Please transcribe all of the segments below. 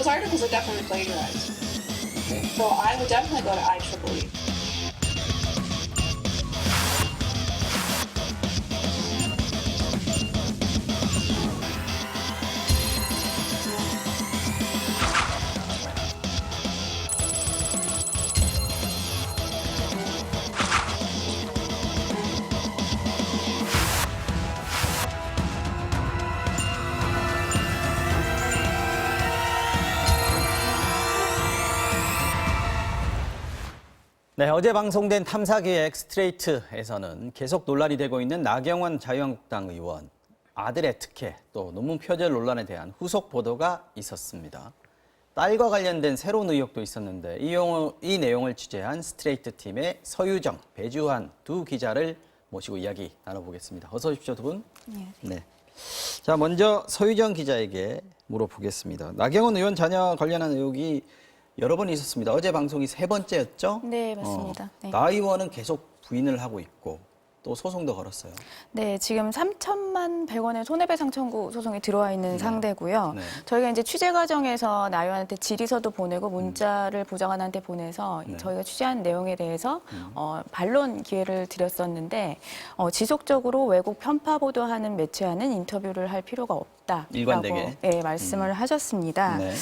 Those articles are definitely plagiarized. So I would definitely go to IEEE. 네, 어제 방송된 탐사기획 스트레이트에서는 계속 논란이 되고 있는 나경원 자유한국당 의원 아들의 특혜 또 논문 표절 논란에 대한 후속 보도가 있었습니다. 딸과 관련된 새로운 의혹도 있었는데 이 내용을 취재한 스트레이트 팀의 서유정, 배주환 두 기자를 모시고 이야기 나눠보겠습니다. 어서 오십시오, 두 분. 네. 자, 먼저 서유정 기자에게 물어보겠습니다. 나경원 의원 자녀 관련한 의혹이 여러 번 있었습니다. 어제 방송이 세 번째였죠? 네, 맞습니다. 네. 나 의원은 계속 부인을 하고 있고 또 소송도 걸었어요. 네, 지금 3천만 100원의 손해배상 청구 소송이 들어와 있는 상대고요. 네. 저희가 이제 취재 과정에서 나 의원한테 질의서도 보내고 문자를 보좌관한테 보내서 네. 저희가 취재한 내용에 대해서 반론 기회를 드렸었는데 지속적으로 왜곡 편파 보도하는 매체와는 인터뷰를 할 필요가 없다라고 일관되게. 네, 말씀을 하셨습니다. 네.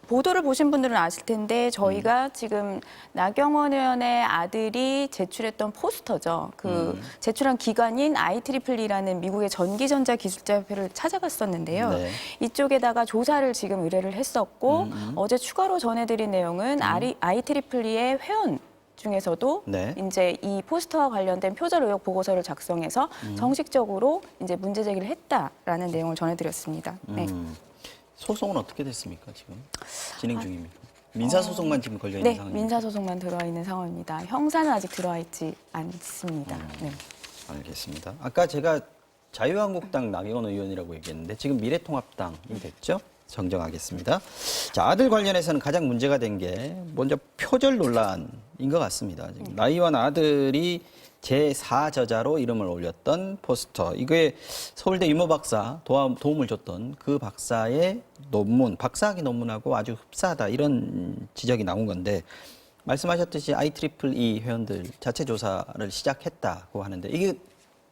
보도를 보신 분들은 아실 텐데 저희가 지금 나경원 의원의 아들이 제출했던 포스터죠. 제출한 기관인 IEEE라는 미국의 전기전자기술자협회를 찾아갔었는데요. 네. 이쪽에다가 조사를 지금 의뢰를 했었고 어제 추가로 전해드린 내용은 IEEE의 회원 중에서도 네. 이제 이 포스터와 관련된 표절 의혹 보고서를 작성해서 정식적으로 이제 문제 제기를 했다라는 내용을 전해드렸습니다. 네. 소송은 어떻게 됐습니까, 지금? 진행 중입니까? 민사소송만 지금 걸려있는 네, 상황입니다. 민사소송만 들어와 있는 상황입니다. 형사는 아직 들어와 있지 않습니다. 네. 알겠습니다. 아까 제가 자유한국당 나경원 의원이라고 얘기했는데 지금 미래통합당이 됐죠? 정정하겠습니다. 자, 아들 관련해서는 가장 문제가 된 게 먼저 표절 논란인 것 같습니다. 지금 나 의원 아들이 제4저자로 이름을 올렸던 포스터. 이거에 서울대 유모 박사 도움을 줬던 그 박사의 논문, 박사학위 논문하고 아주 흡사하다 이런 지적이 나온 건데 말씀하셨듯이 IEEE 회원들 자체 조사를 시작했다고 하는데 이게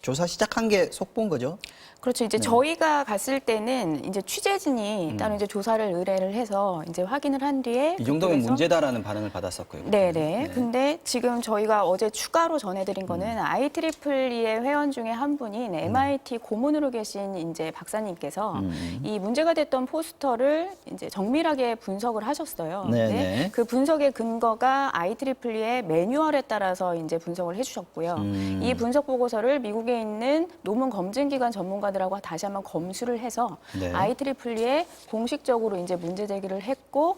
조사 시작한 게 속보인 거죠? 그렇죠. 이제 저희가 갔을 때는 이제 취재진이 따로 이제 조사를 의뢰를 해서 이제 확인을 한 뒤에 이 정도면 그쪽에서 문제다라는 반응을 받았었고요. 네네. 근데 지금 저희가 어제 추가로 전해드린 거는 IEEE의 회원 중에 한 분인 MIT 고문으로 계신 이제 박사님께서 이 문제가 됐던 포스터를 이제 정밀하게 분석을 하셨어요. 네네. 근데 그 분석의 근거가 IEEE의 매뉴얼에 따라서 이제 분석을 해주셨고요. 이 분석 보고서를 미국에 있는 논문 검증기관 전문가들하고 다시 한번 검수를 해서 네. IEEE에 공식적으로 이제 문제 제기를 했고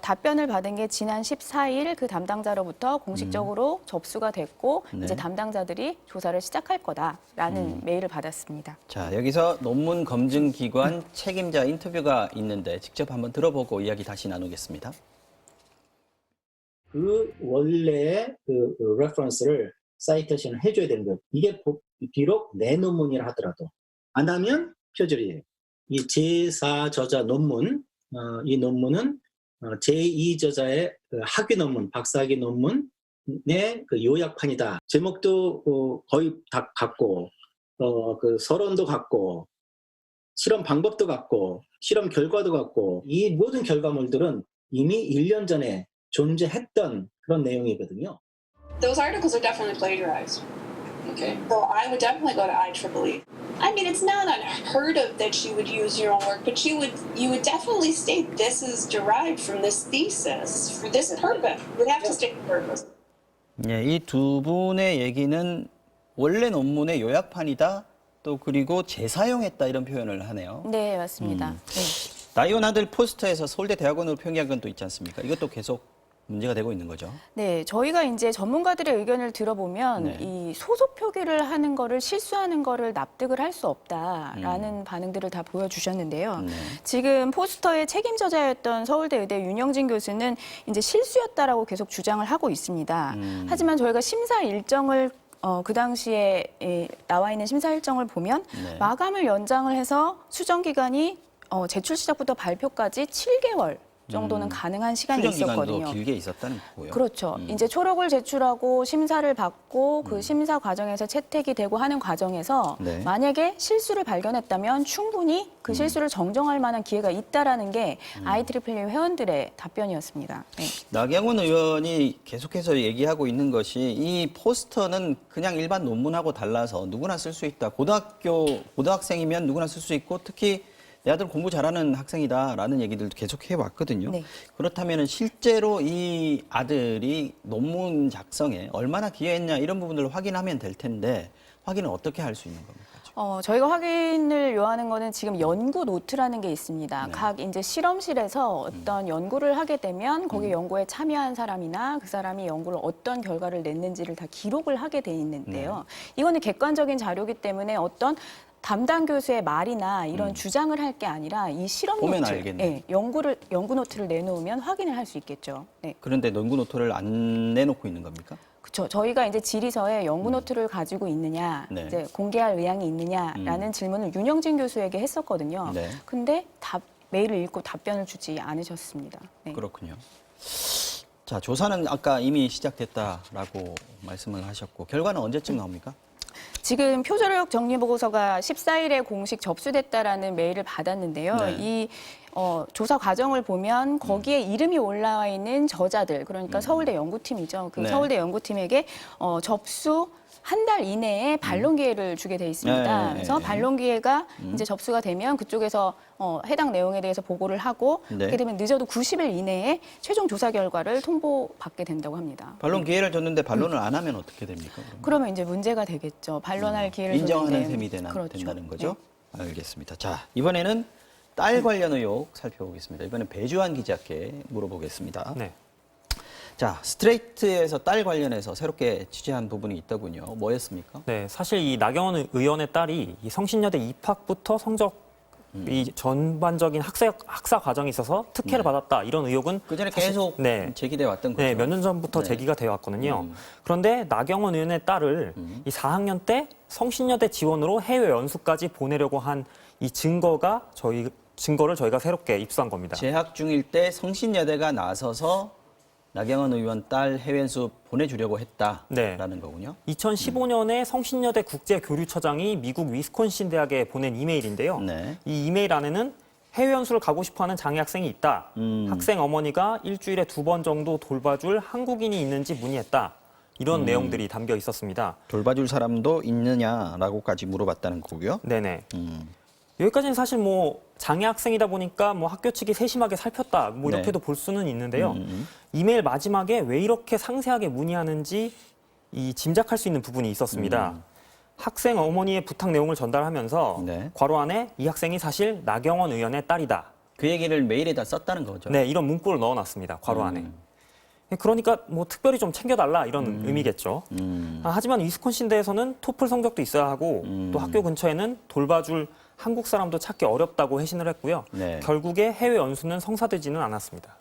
답변을 받은 게 지난 14일 그 담당자로부터 공식적으로 접수가 됐고 네. 이제 담당자들이 조사를 시작할 거다라는 메일을 받았습니다. 자, 여기서 논문 검증 기관 책임자 인터뷰가 있는데 직접 한번 들어보고 이야기 다시 나누겠습니다. 그 원래의 그 레퍼런스를 사이테이션을 해줘야 되는 거예요. 이게 비록 내 논문이라 하더라도 안 하면 표절이에요. 이 제4저자 논문, 이 논문은 제2저자의 그 학위 논문, 박사학위 논문의 그 요약판이다. 제목도 거의 다 같고, 그 서론도 같고, 실험 방법도 같고, 실험 결과도 같고, 이 모든 결과물들은 이미 1년 전에 존재했던 그런 내용이거든요. Those articles are definitely plagiarized. Okay. So I would definitely go to IEEE. I mean, it's not unheard of that you would use your own work, but you would definitely state this is derived from this thesis for this purpose. You would have to state the purpose. 예, 이 두 분의 얘기는 원래 논문의 요약판이다. 또 그리고 재사용했다 이런 표현을 하네요. 네, 맞습니다. 네. 나 의원 아들 포스터에서 서울대 대학원으로 표기한 건 또 있지 않습니까? 이것도 계속 문제가 되고 있는 거죠. 네, 저희가 이제 전문가들의 의견을 들어보면 네. 이 소속 표기를 하는 거를 실수하는 거를 납득을 할 수 없다라는 반응들을 다 보여주셨는데요. 네. 지금 포스터의 책임 저자였던 서울대 의대 윤영진 교수는 이제 실수였다라고 계속 주장을 하고 있습니다. 하지만 저희가 심사 일정을 그 당시에 나와 있는 심사 일정을 보면 네. 마감을 연장을 해서 수정 기간이 제출 시작부터 발표까지 7개월 정도는 가능한 시간이 추정 기간도 있었거든요. 길게 있었다는 거고요. 그렇죠. 이제 초록을 제출하고 심사를 받고 그 심사 과정에서 채택이 되고 하는 과정에서 네. 만약에 실수를 발견했다면 충분히 그 실수를 정정할 만한 기회가 있다라는 게 IEEE 회원들의 답변이었습니다. 네. 나경원 의원이 계속해서 얘기하고 있는 것이 이 포스터는 그냥 일반 논문하고 달라서 누구나 쓸 수 있다. 고등학생이면 누구나 쓸 수 있고 특히 내 아들 공부 잘하는 학생이다라는 얘기들도 계속 해왔거든요. 네. 그렇다면 실제로 이 아들이 논문 작성에 얼마나 기여했냐 이런 부분들을 확인하면 될 텐데 확인을 어떻게 할 수 있는 겁니까? 지금? 저희가 확인을 요하는 거는 지금 연구 노트라는 게 있습니다. 네. 각 이제 실험실에서 어떤 연구를 하게 되면 거기 연구에 참여한 사람이나 그 사람이 연구를 어떤 결과를 냈는지를 다 기록을 하게 돼 있는데요. 이거는 객관적인 자료이기 때문에 어떤 담당 교수의 말이나 이런 주장을 할 게 아니라 이 실험 보면 노트, 알겠네. 연구 노트를 내놓으면 확인을 할 수 있겠죠. 네. 그런데 연구 노트를 안 내놓고 있는 겁니까? 그렇죠. 저희가 이제 질의서에 연구 노트를 가지고 있느냐, 네. 이제 공개할 의향이 있느냐라는 질문을 윤영진 교수에게 했었거든요. 네. 근데 메일을 읽고 답변을 주지 않으셨습니다. 네. 그렇군요. 자, 조사는 아까 이미 시작됐다라고 말씀을 하셨고 결과는 언제쯤 나옵니까? 지금 표절의혹 정리보고서가 14일에 공식 접수됐다라는 메일을 받았는데요. 네. 이 조사 과정을 보면 거기에 이름이 올라와 있는 저자들, 그러니까 서울대 연구팀이죠. 그 네. 서울대 연구팀에게 접수 한 달 이내에 반론 기회를 주게 돼 있습니다. 네. 그래서 반론 기회가 이제 접수가 되면 그쪽에서 해당 내용에 대해서 보고를 하고 네. 그렇게 되면 늦어도 90일 이내에 최종 조사 결과를 통보받게 된다고 합니다. 반론 기회를 줬는데 반론을 안 하면 어떻게 됩니까? 그러면 이제 문제가 되겠죠. 반론할 기회를 인정하는 줬는데. 셈이 그렇죠. 된다는 거죠? 알겠습니다. 자, 이번에는 딸 관련 의혹 살펴보겠습니다. 이번엔 배주환 기자께 물어보겠습니다. 네. 자, 스트레이트에서 딸 관련해서 새롭게 취재한 부분이 있더군요. 뭐였습니까? 네, 사실 이 나경원 의원의 딸이 이 성신여대 입학부터 성적 이 전반적인 학사 과정에 있어서 특혜를 받았다 이런 의혹은 그 전에 사실- 계속 네. 제기돼 왔던 거죠. 네, 몇 년 전부터 네. 제기가 되어 왔거든요. 그런데 나경원 의원의 딸을 이 4학년 때 성신여대 지원으로 해외 연수까지 보내려고 한 이 증거를 저희가 새롭게 입수한 겁니다. 재학 중일 때 성신여대가 나서서 나경원 의원 딸 해외연수 보내주려고 했다라는 네. 거군요. 2015년에 성신여대 국제교류처장이 미국 위스콘신 대학에 보낸 이메일인데요. 네. 이 이메일 안에는 해외 연수를 가고 싶어하는 장애 학생이 있다. 학생 어머니가 일주일에 2번 정도 돌봐줄 한국인이 있는지 문의했다. 이런 내용들이 담겨 있었습니다. 돌봐줄 사람도 있느냐라고까지 물어봤다는 거고요. 네네. 여기까지는 사실 뭐 장애 학생이다 보니까 뭐 학교 측이 세심하게 살폈다. 뭐 네. 이렇게도 볼 수는 있는데요. 이메일 마지막에 왜 이렇게 상세하게 문의하는지 이 짐작할 수 있는 부분이 있었습니다. 학생 어머니의 부탁 내용을 전달하면서 네. 괄호 안에 이 학생이 사실 나경원 의원의 딸이다. 그 얘기를 메일에다 썼다는 거죠. 네, 이런 문구를 넣어놨습니다. 괄호 안에. 그러니까 뭐 특별히 좀 챙겨달라 이런 의미겠죠. 하지만 위스콘신대에서는 토플 성적도 있어야 하고 또 학교 근처에는 돌봐줄 한국 사람도 찾기 어렵다고 회신을 했고요. 네. 결국에 해외 연수는 성사되지는 않았습니다.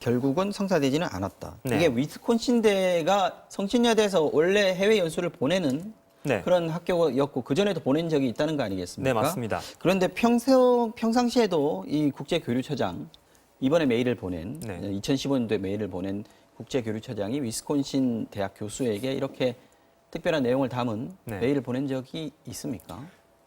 결국은 성사되지는 않았다. 네. 이게 위스콘신대가 성신여대에서 원래 해외 연수를 보내는 네, 그런 학교였고 그 전에도 보낸 적이 있다는 거 아니겠습니까? 네 맞습니다. 그런데 평상시에도 이 국제교류처장 이번에 메일을 보낸 네. 2015년도에 메일을 보낸 국제교류처장이 위스콘신 대학 교수에게 이렇게 특별한 내용을 담은 네. 메일을 보낸 적이 있습니까?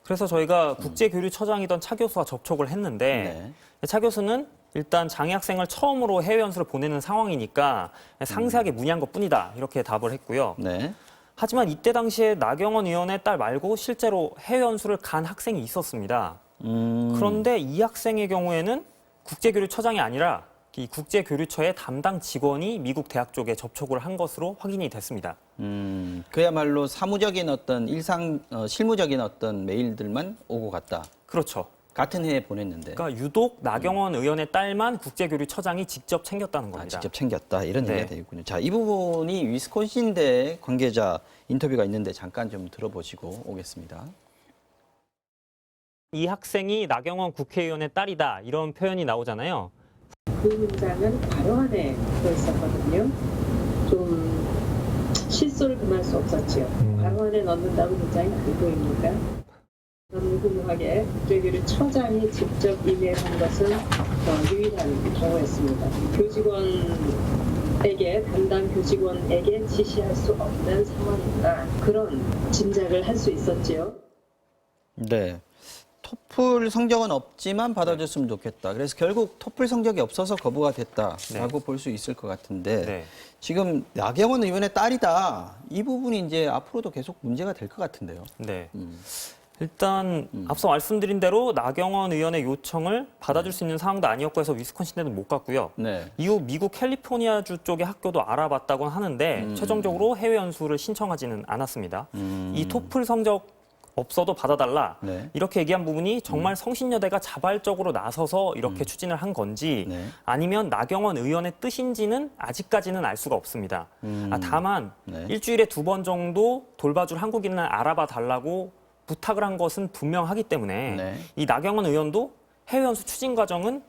그래서 저희가 국제교류처장이던 차 교수와 접촉을 했는데 차 교수는 일단 장애 학생을 처음으로 해외 연수를 보내는 상황이니까 상세하게 문의한 것뿐이다 이렇게 답을 했고요. 네. 하지만 이때 당시에 나경원 의원의 딸 말고 실제로 해외 연수를 간 학생이 있었습니다. 그런데 이 학생의 경우에는 국제교류처장이 아니라 이 국제교류처의 담당 직원이 미국 대학 쪽에 접촉을 한 것으로 확인이 됐습니다. 그야말로 사무적인 어떤 실무적인 어떤 메일들만 오고 갔다. 그렇죠. 같은 해에 보냈는데 그러니까 유독 나경원 의원의 딸만 국제교류처장이 직접 챙겼다는 겁니다. 직접 챙겼다 이런 네. 얘기가 되겠군요. 자, 이 부분이 위스콘신대 관계자 인터뷰가 있는데 잠깐 좀 들어보시고 오겠습니다. 이 학생이 나경원 국회의원의 딸이다 이런 표현이 나오잖아요. 그 문장은 괄호 안에 들어있었거든요. 좀 실수를 금할 수 없었지요. 괄호 안에 넣는다고 문장이 그거입니까? 전무후무하게 국제교류처장이 직접 이메일한 것은 유일한 경우였습니다. 담당 교직원에게 지시할 수 없는 상황이다. 그런 짐작을 할 수 있었지요. 네. 토플 성적은 없지만 받아줬으면 좋겠다. 그래서 결국 토플 성적이 없어서 거부가 됐다라고 볼 수 있을 것 같은데 네. 지금 나경원 의원의 딸이다. 이 부분이 이제 앞으로도 계속 문제가 될 것 같은데요. 네. 일단 앞서 말씀드린 대로 나경원 의원의 요청을 받아줄 수 있는 상황도 아니었고 해서 위스콘신대는 못 갔고요. 네. 이후 미국 캘리포니아주 쪽의 학교도 알아봤다고는 하는데 최종적으로 해외 연수를 신청하지는 않았습니다. 이 토플 성적 없어도 받아달라 네. 이렇게 얘기한 부분이 정말 성신여대가 자발적으로 나서서 이렇게 추진을 한 건지 네. 아니면 나경원 의원의 뜻인지는 아직까지는 알 수가 없습니다. 다만 네. 일주일에 2번 정도 돌봐줄 한국인을 알아봐 달라고 부탁을 한 것은 분명하기 때문에 네. 이 나경원 의원도 해외 연수 추진 과정은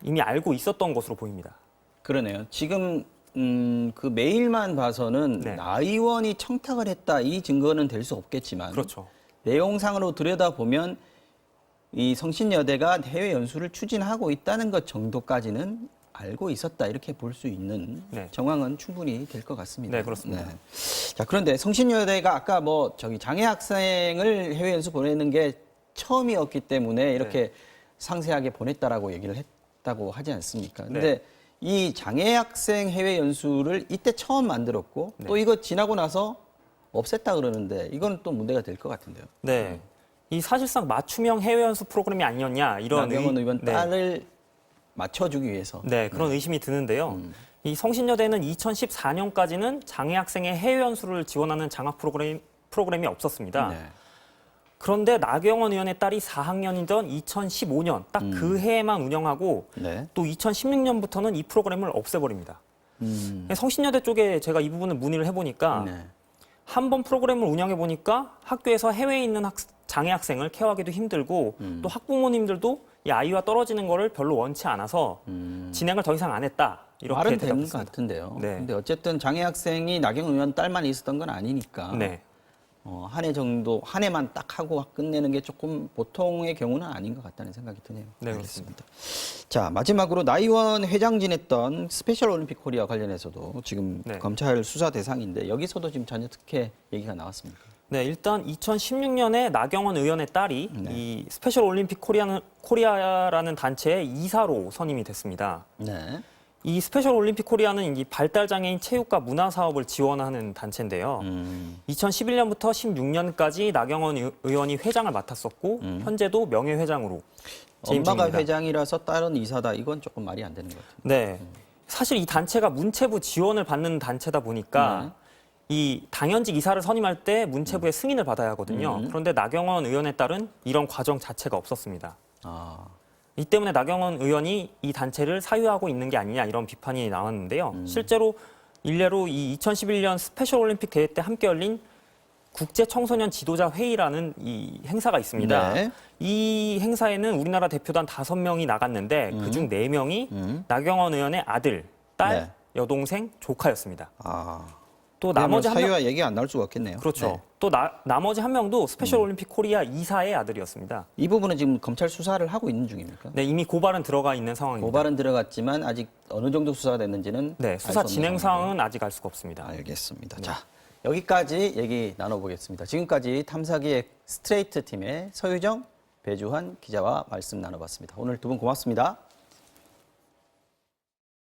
이미 알고 있었던 것으로 보입니다. 그러네요. 지금 그 메일만 봐서는 네. 나 의원이 청탁을 했다 이 증거는 될 수 없겠지만 그렇죠. 내용상으로 들여다보면 이 성신여대가 해외 연수를 추진하고 있다는 것 정도까지는 알고 있었다 이렇게 볼 수 있는 네. 정황은 충분히 될 것 같습니다. 네, 그렇습니다. 자, 그런데 성신여대가 아까 장애 학생을 해외 연수 보내는 게 처음이었기 때문에 이렇게 네. 상세하게 보냈다라고 얘기를 했다고 하지 않습니까? 근데 네. 이 장애 학생 해외 연수를 이때 처음 만들었고 네. 또 이거 지나고 나서 없앴다 그러는데 이건 또 문제가 될 것 같은데요. 네. 이 사실상 맞춤형 해외 연수 프로그램이 아니었냐 이런 나경원 의원 네. 딸을 맞춰주기 위해서. 네, 그런 의심이 드는데요. 이 성신여대는 2014년까지는 장애 학생의 해외 연수를 지원하는 장학 프로그램이 없었습니다. 네. 그런데 나경원 의원의 딸이 4학년이던 2015년 딱 그 해에만 운영하고 네. 또 2016년부터는 이 프로그램을 없애버립니다. 성신여대 쪽에 제가 이 부분을 문의를 해보니까 네. 한 번 프로그램을 운영해 보니까 학교에서 해외에 있는 장애 학생을 케어하기도 힘들고 또 학부모님들도 이 아이와 떨어지는 거를 별로 원치 않아서 진행을 더 이상 안 했다. 이렇게 말은 되는 것 대답했습니다. 같은데요. 네. 근데 어쨌든 장애 학생이 나경원 의원 딸만 있었던 건 아니니까 네. 한 해 정도 한 해만 딱 하고 끝내는 게 조금 보통의 경우는 아닌 것 같다는 생각이 드네요. 네, 알겠습니다. 자, 마지막으로 나 의원 회장 지냈던 스페셜 올림픽 코리아 관련해서도 지금 네. 검찰 수사 대상인데 여기서도 지금 전혀 특혜 얘기가 나왔습니까? 네, 일단 2016년에 나경원 의원의 딸이 네. 이 스페셜 올림픽 코리아라는 단체의 이사로 선임이 됐습니다. 네. 이 스페셜 올림픽 코리아는 이 발달장애인 체육과 문화 사업을 지원하는 단체인데요. 2011년부터 16년까지 나경원 의원이 회장을 맡았었고 현재도 명예회장으로 재임 엄마가 중입니다. 회장이라서 딸은 이사다. 이건 조금 말이 안 되는 것 같아요. 네, 사실 이 단체가 문체부 지원을 받는 단체다 보니까 이 당연직 이사를 선임할 때 문체부의 승인을 받아야 하거든요. 그런데 나경원 의원의 딸은 이런 과정 자체가 없었습니다. 아, 이 때문에 나경원 의원이 이 단체를 사유하고 있는 게 아니냐 이런 비판이 나왔는데요. 실제로 일례로 이 2011년 스페셜 올림픽 대회 때 함께 열린 국제 청소년 지도자 회의라는 이 행사가 있습니다. 네. 이 행사에는 우리나라 대표단 5명이 나갔는데 그중 4명이 나경원 의원의 아들, 딸, 네. 여동생, 조카였습니다. 아. 또 나머지 나머지 한 명, 사유와 얘기가 안 나올 수가 없겠네요. 그렇죠. 네. 또 나머지 한 명도 스페셜 올림픽 코리아 이사의 아들이었습니다. 이 부분은 지금 검찰 수사를 하고 있는 중입니까? 네, 이미 고발은 들어가 있는 상황입니다. 고발은 들어갔지만 아직 어느 정도 수사가 됐는지는 네, 알 수 수사 없는 진행 상황이네요. 상황은 아직 알 수가 없습니다. 알겠습니다. 자, 여기까지 얘기 나눠보겠습니다. 지금까지 탐사기획 스트레이트 팀의 서유정, 배주환 기자와 말씀 나눠봤습니다. 오늘 두 분 고맙습니다.